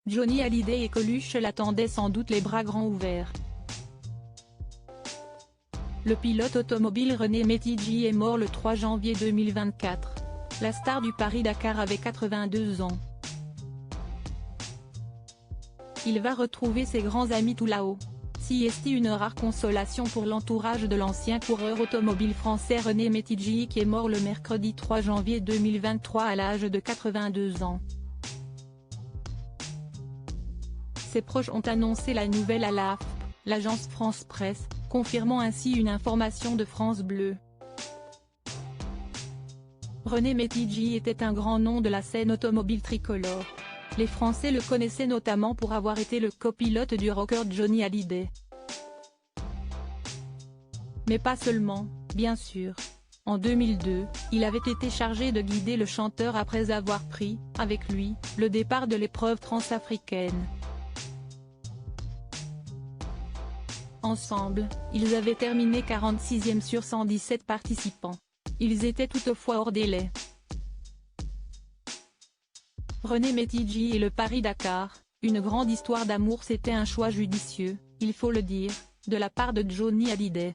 Johnny Hallyday et Coluche l'attendaient sans doute les bras grands ouverts. Le pilote automobile René Métigy est mort le 3 janvier 2024. La star du Paris-Dakar avait 82 ans. Il va retrouver ses grands amis tout là-haut. Si est une rare consolation pour l'entourage de l'ancien coureur automobile français René Métigy qui est mort le mercredi 3 janvier 2023 à l'âge de 82 ans. Ses proches ont annoncé la nouvelle à l'AFP, l'agence France Presse, confirmant ainsi une information de France Bleu. René Métigy était un grand nom de la scène automobile tricolore. Les Français le connaissaient notamment pour avoir été le copilote du rocker Johnny Hallyday. Mais pas seulement, bien sûr. En 2002, il avait été chargé de guider le chanteur après avoir pris, avec lui, le départ de l'épreuve transafricaine. Ensemble, ils avaient terminé 46e sur 117 participants. Ils étaient toutefois hors délai. René Métigy et le Paris-Dakar, une grande histoire d'amour. C'était un choix judicieux, il faut le dire, de la part de Johnny Hallyday.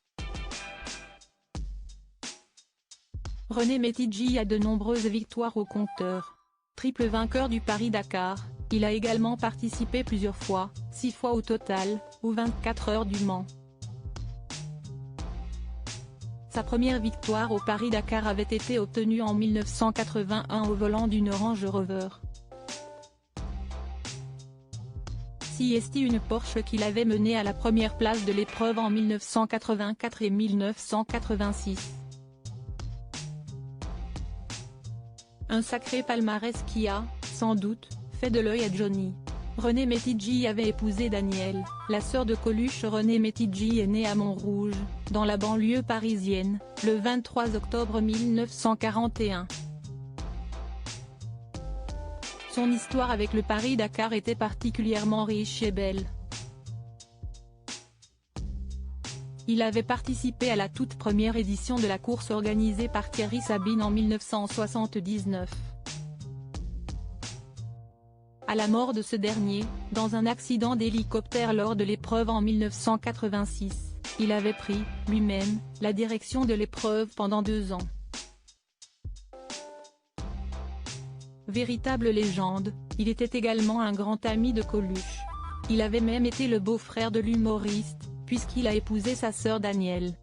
René Métigy a de nombreuses victoires au compteur. Triple vainqueur du Paris-Dakar, il a également participé plusieurs fois, 6 fois au total, aux 24 heures du Mans. Sa première victoire au Paris-Dakar avait été obtenue en 1981 au volant d'une Range Rover. Si est une Porsche qu'il avait menée à la première place de l'épreuve en 1984 et 1986. Un sacré palmarès qui a, sans doute, fait de l'œil à Johnny. René Métigy avait épousé Danielle, la sœur de Coluche. René Métigy est né à Montrouge, dans la banlieue parisienne, le 23 octobre 1941. Son histoire avec le Paris-Dakar était particulièrement riche et belle. Il avait participé à la toute première édition de la course organisée par Thierry Sabine en 1979. À la mort de ce dernier, dans un accident d'hélicoptère lors de l'épreuve en 1986, il avait pris, lui-même, la direction de l'épreuve pendant 2 ans. Véritable légende, il était également un grand ami de Coluche. Il avait même été le beau-frère de l'humoriste, puisqu'il a épousé sa sœur Danielle.